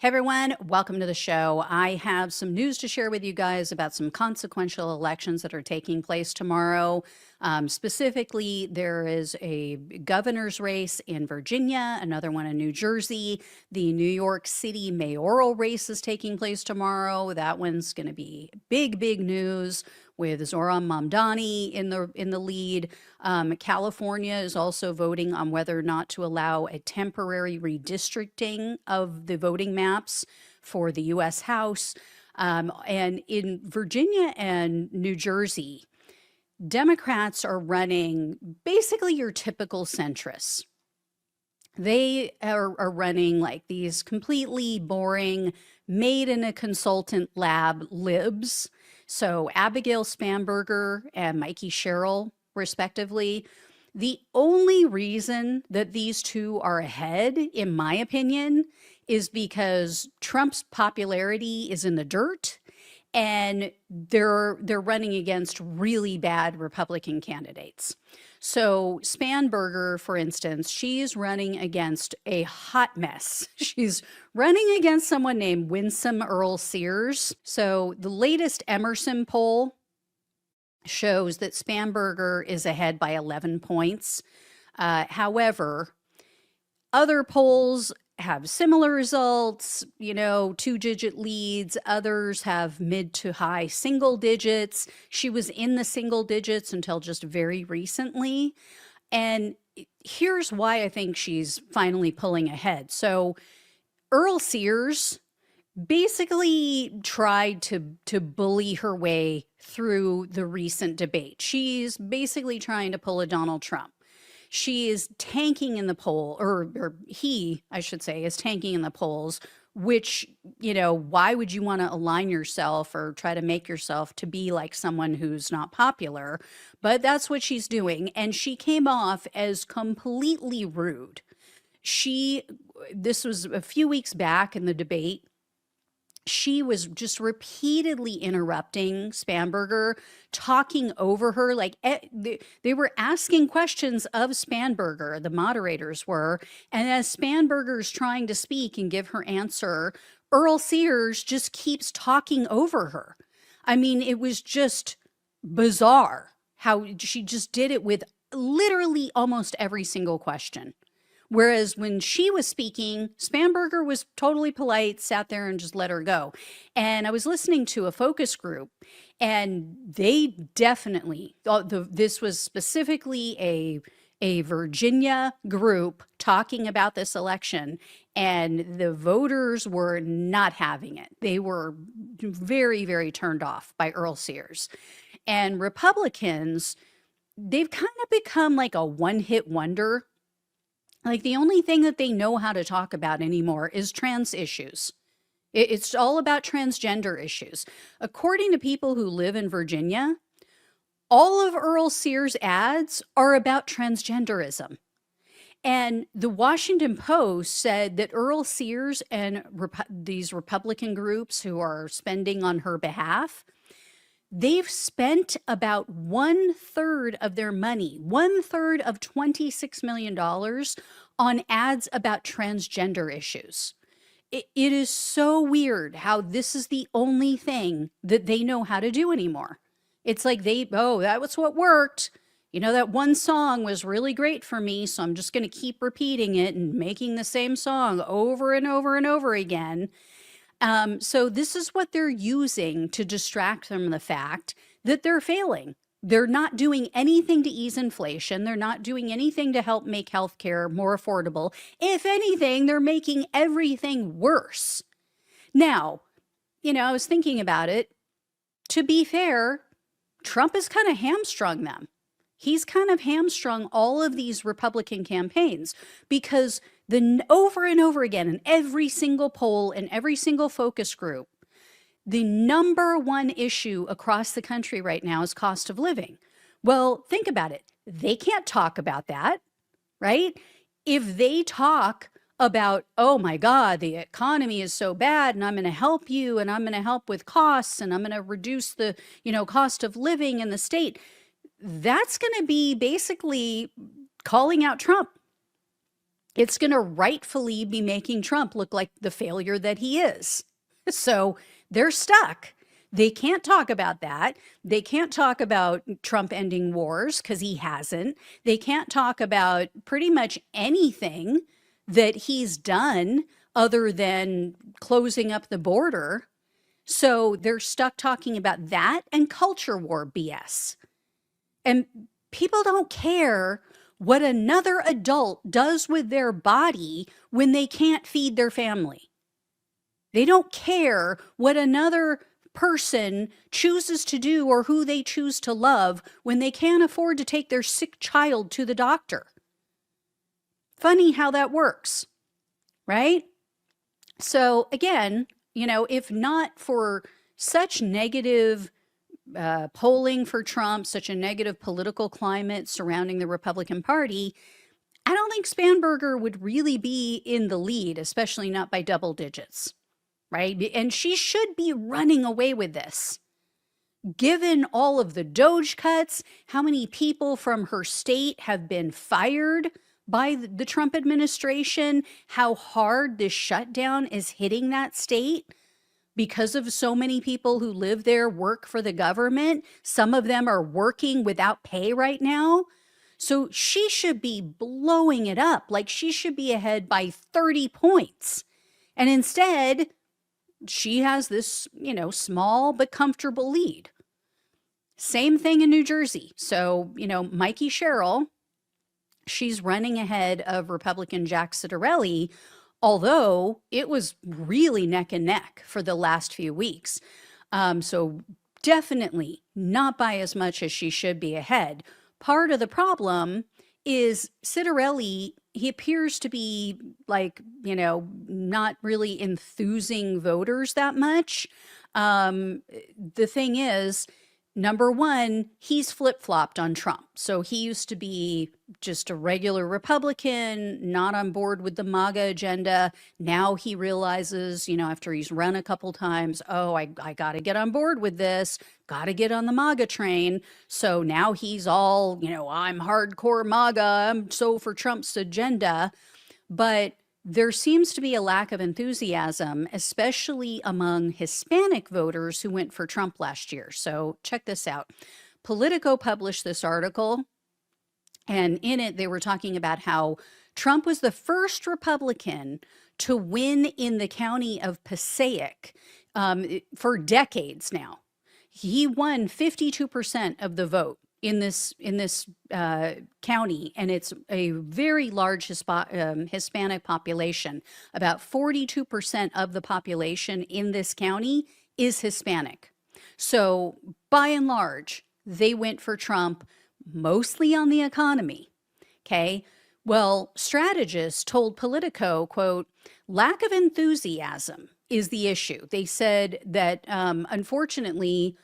Hey everyone, welcome to the show. I have some news to share with you guys about some consequential elections that are taking place tomorrow. Specifically, there is a governor's race in Virginia, another one in New Jersey. The New York City mayoral race is taking place tomorrow. That one's going to be big news with Zohran Mamdani in the lead. California is also voting on whether or not to allow a temporary redistricting of the voting maps for the U.S. House. And in Virginia and New Jersey, Democrats are running basically your typical centrists. They are running like these completely boring, made in a consultant lab libs. So Abigail Spanberger and Mikey Sherrill, respectively. The only reason that these two are ahead, in my opinion, is because Trump's popularity is in the dirt and they're running against really bad Republican candidates. So Spanberger, for instance, she's running against a hot mess. She's running against someone named Winsome Earl Sears. So the latest Emerson poll shows that Spanberger is ahead by 11 points. However, other polls have similar results, two-digit leads. Others have mid to high single digits. She was in the single digits until just very recently. And here's why I think she's finally pulling ahead. So Earl Sears basically tried to bully her way through the recent debate. She's basically trying to pull a Donald Trump. She is tanking in the poll, or he, I should say, is tanking in the polls, which, why would you want to align yourself or try to make yourself to be like someone who's not popular? But that's what she's doing. And she came off as completely rude. This was a few weeks back in the debate. She was just repeatedly interrupting Spanberger, talking over her. Like they were asking questions of Spanberger, the moderators were. And as Spanberger's trying to speak and give her answer, Earl Sears just keeps talking over her. I mean, it was just bizarre how she just did it with literally almost every single question. Whereas when she was speaking, Spanberger was totally polite, sat there and just let her go. And I was listening to a focus group, and they definitely thought this was specifically a Virginia group talking about this election, and the voters were not having it. They were very turned off by Earl Sears. And Republicans, they've kind of become like a one-hit wonder. Like the only thing that they know how to talk about anymore is trans issues. It's all about transgender issues. According to people who live in Virginia, all of Earl Sears' ads are about transgenderism. And the Washington Post said that Earl Sears and these Republican groups who are spending on her behalf, they've spent about 1/3 of their money, 1/3 of $26 million on ads about transgender issues. It is so weird how this is the only thing that they know how to do anymore. It's like that was what worked. That one song was really great for me, so I'm just going to keep repeating it and making the same song over and over and over again. So this is what they're using to distract them from the fact that they're failing. They're not doing anything to ease inflation. They're not doing anything to help make healthcare more affordable. If anything, they're making everything worse. Now, I was thinking about it. To be fair, Trump has kind of hamstrung them. He's kind of hamstrung all of these Republican campaigns because over and over again in every single poll and every single focus group, the number one issue across the country right now is cost of living. Well, think about it. They can't talk about that, right? If they talk about, oh my God, the economy is so bad and I'm going to help you and I'm going to help with costs and I'm going to reduce the, cost of living in the state, that's going to be basically calling out Trump. it's going to rightfully be making Trump look like the failure that he is. So they're stuck. They can't talk about that. They can't talk about Trump ending wars because he hasn't. They can't talk about pretty much anything that he's done other than closing up the border. So they're stuck talking about that and culture war BS. And people don't care what another adult does with their body when they can't feed their family. They don't care what another person chooses to do or who they choose to love when they can't afford to take their sick child to the doctor. Funny how that works, right? So again, if not for such negative polling for Trump, such a negative political climate surrounding the Republican Party, I don't think Spanberger would really be in the lead, especially not by double digits, right? And she should be running away with this. Given all of the Doge cuts, how many people from her state have been fired by the Trump administration, how hard this shutdown is hitting that state because of so many people who live there work for the government. Some of them are working without pay right now. So she should be blowing it up. Like she should be ahead by 30 points. And instead, she has this, small but comfortable lead. Same thing in New Jersey. So, Mikey Sherrill, she's running ahead of Republican Jack Ciattarelli, although it was really neck and neck for the last few weeks. So definitely not by as much as she should be ahead. Part of the problem is Ciattarelli, he appears to be not really enthusing voters that much. The thing is, number one, he's flip-flopped on Trump. So he used to be just a regular Republican, not on board with the MAGA agenda. Now he realizes, after he's run a couple times, I got to get on board with this, got to get on the MAGA train. So now he's all, I'm hardcore MAGA, I'm so for Trump's agenda. But there seems to be a lack of enthusiasm, especially among Hispanic voters who went for Trump last year. So check this out. Politico published this article, and in it they were talking about how Trump was the first Republican to win in the county of Passaic for decades now. He won 52% of the vote in this county, and it's a very large Hispanic population. About 42% of the population in this county is Hispanic. So by and large, they went for Trump, mostly on the economy. Okay. Well, strategists told Politico, quote, lack of enthusiasm is the issue. They said that unfortunately,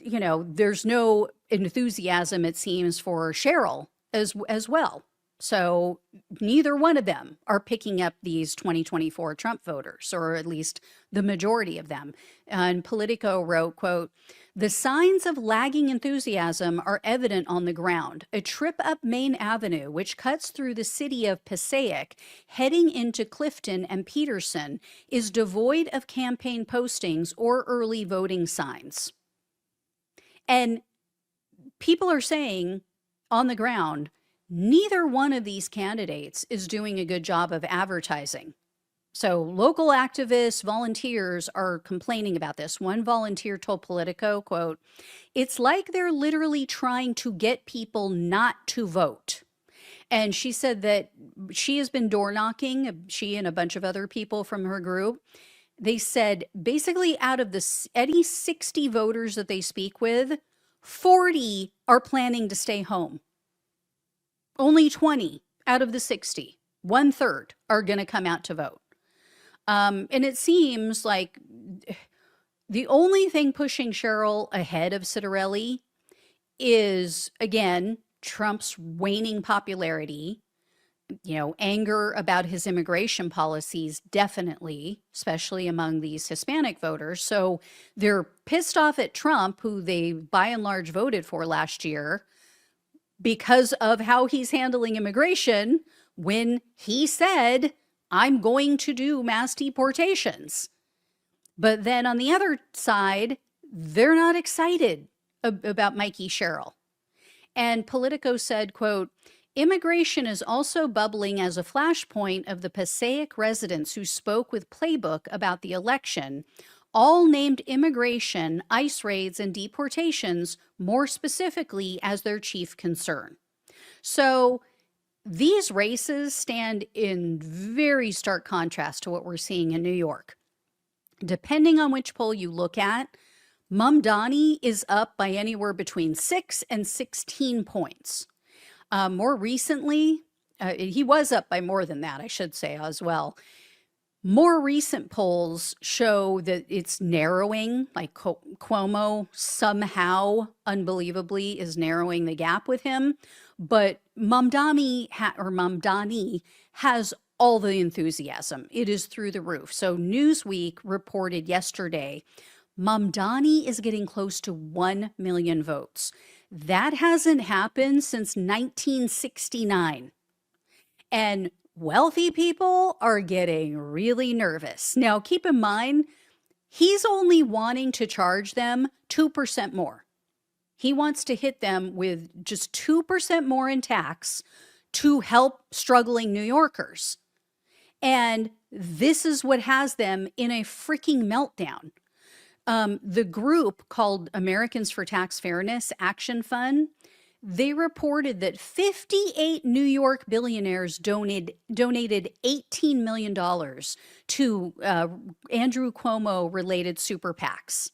there's no enthusiasm, it seems, for Sherrill as well. So neither one of them are picking up these 2024 Trump voters, or at least the majority of them. And Politico wrote, quote, the signs of lagging enthusiasm are evident on the ground. A trip up Main Avenue, which cuts through the city of Passaic, heading into Clifton and Peterson, is devoid of campaign postings or early voting signs. And people are saying on the ground, neither one of these candidates is doing a good job of advertising. So local activists, volunteers are complaining about this. One volunteer told Politico, quote, it's like they're literally trying to get people not to vote. And she said that she has been door knocking, she and a bunch of other people from her group. They said basically out of any 60 voters that they speak with, 40 are planning to stay home. Only 20 out of the 60, 1/3, are going to come out to vote. And it seems like the only thing pushing Sherrill ahead of Ciattarelli is, again, Trump's waning popularity, anger about his immigration policies, definitely, especially among these Hispanic voters. So they're pissed off at Trump, who they by and large voted for last year, because of how he's handling immigration, when he said, I'm going to do mass deportations. But then on the other side, they're not excited about Mikey Sherrill. And Politico said, quote, immigration is also bubbling as a flashpoint of the Passaic residents who spoke with Playbook about the election, all named immigration, ICE raids, and deportations more specifically as their chief concern. So these races stand in very stark contrast to what we're seeing in New York. Depending on which poll you look at, Mamdani is up by anywhere between 6 and 16 points. More recently, he was up by more than that, I should say, as well. More recent polls show that it's narrowing, like Cuomo somehow, unbelievably, is narrowing the gap with him. But Mamdani has all the enthusiasm. It is through the roof. So Newsweek reported yesterday, Mamdani is getting close to 1 million votes. That hasn't happened since 1969. And wealthy people are getting really nervous. Now, keep in mind, he's only wanting to charge them 2% more. He wants to hit them with just 2% more in tax to help struggling New Yorkers. And this is what has them in a freaking meltdown. The group called Americans for Tax Fairness Action Fund, they reported that 58 New York billionaires donated $18 million to Andrew Cuomo-related super PACs.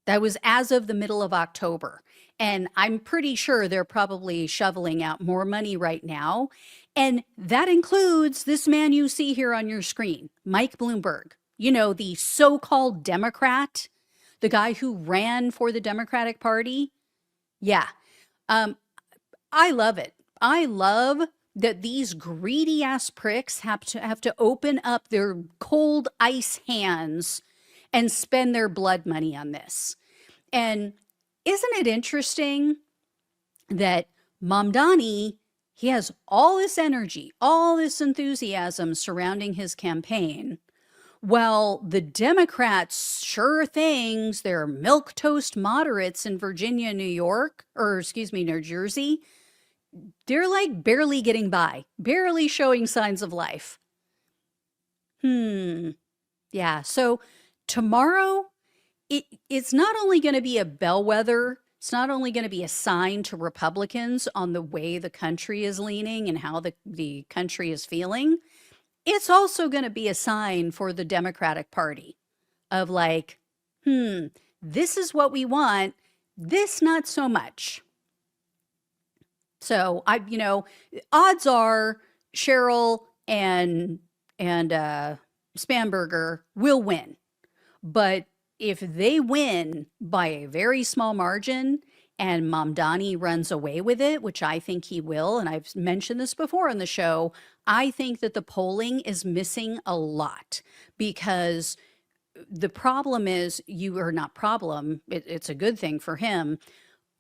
That was as of the middle of October. And I'm pretty sure they're probably shoveling out more money right now. And that includes this man you see here on your screen, Mike Bloomberg, you know, the so-called Democrat, the guy who ran for the Democratic Party. Yeah. I love it. I love that these greedy ass pricks have to open up their cold ice hands and spend their blood money on this. And isn't it interesting that Mamdani, he has all this energy, all this enthusiasm surrounding his campaign, while the Democrats, sure things, they're milquetoast moderates in Virginia, New York, or excuse me, New Jersey, they're like barely getting by, barely showing signs of life. Yeah, so tomorrow, it's not only going to be a bellwether, it's not only going to be a sign to Republicans on the way the country is leaning and how the country is feeling, it's also going to be a sign for the Democratic Party of like, this is what we want, this not so much. So odds are Sherrill and Spanberger will win. But if they win by a very small margin and Mamdani runs away with it, which I think he will, and I've mentioned this before on the show, I think that the polling is missing a lot because the problem is it's a good thing for him.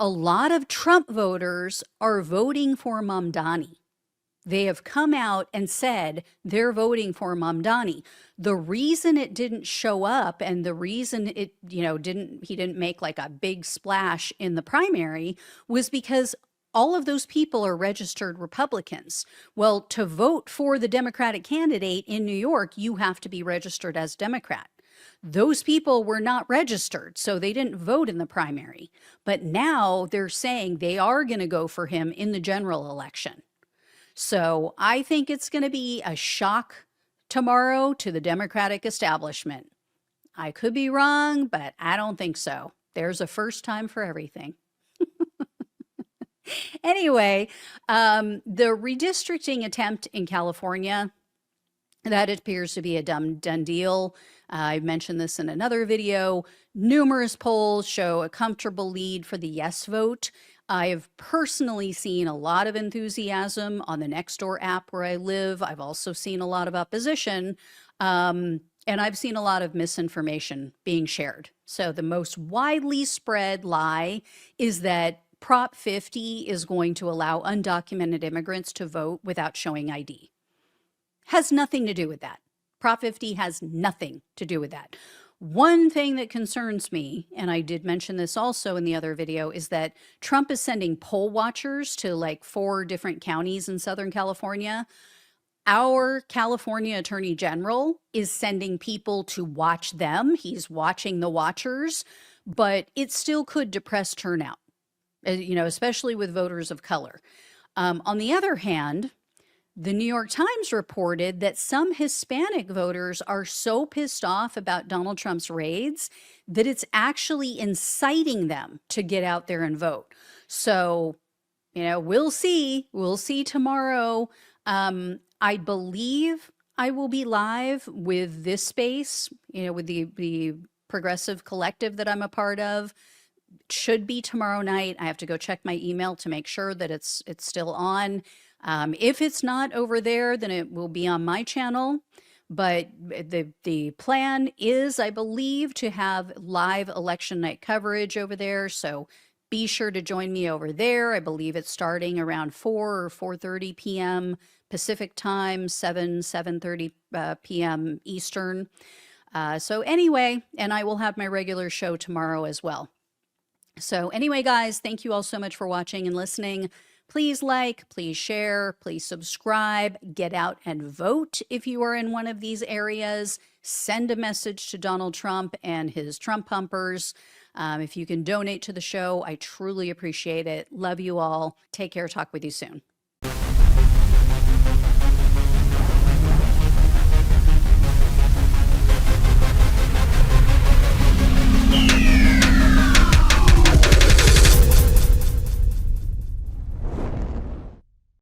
A lot of Trump voters are voting for Mamdani. They have come out and said they're voting for Mamdani. The reason it didn't show up and the reason it, he didn't make like a big splash in the primary was because all of those people are registered Republicans. Well, to vote for the Democratic candidate in New York, you have to be registered as Democrat. Those people were not registered, so they didn't vote in the primary. But now they're saying they are going to go for him in the general election. So I think it's going to be a shock tomorrow to the Democratic establishment. I could be wrong, but I don't think so. There's a first time for everything. Anyway, the redistricting attempt in California, that appears to be a done deal. I mentioned this in another video. Numerous polls show a comfortable lead for the yes vote. I've personally seen a lot of enthusiasm on the Nextdoor app where I live. I've also seen a lot of opposition, and I've seen a lot of misinformation being shared. So the most widely spread lie is that Prop 50 is going to allow undocumented immigrants to vote without showing ID. has nothing to do with that. Prop 50 has nothing to do with that. One thing that concerns me, and I did mention this also in the other video, is that Trump is sending poll watchers to like 4 different counties in Southern California. Our California Attorney General is sending people to watch them. He's watching the watchers, but it still could depress turnout, especially with voters of color. On the other hand, the New York Times reported that some Hispanic voters are so pissed off about Donald Trump's raids that it's actually inciting them to get out there and vote. So, we'll see. We'll see tomorrow. I believe I will be live with this space, with the progressive collective that I'm a part of. It should be tomorrow night. I have to go check my email to make sure that it's still on. If it's not over there, then it will be on my channel. But the plan is, I believe, to have live election night coverage over there. So be sure to join me over there. I believe it's starting around 4 or 4:30 p.m. Pacific time, 7:30 p.m. Eastern. So anyway, and I will have my regular show tomorrow as well. So anyway, guys, thank you all so much for watching and listening. Please like, please share, please subscribe, get out and vote if you are in one of these areas. Send a message to Donald Trump and his Trump pumpers. If you can donate to the show, I truly appreciate it. Love you all. Take care. Talk with you soon.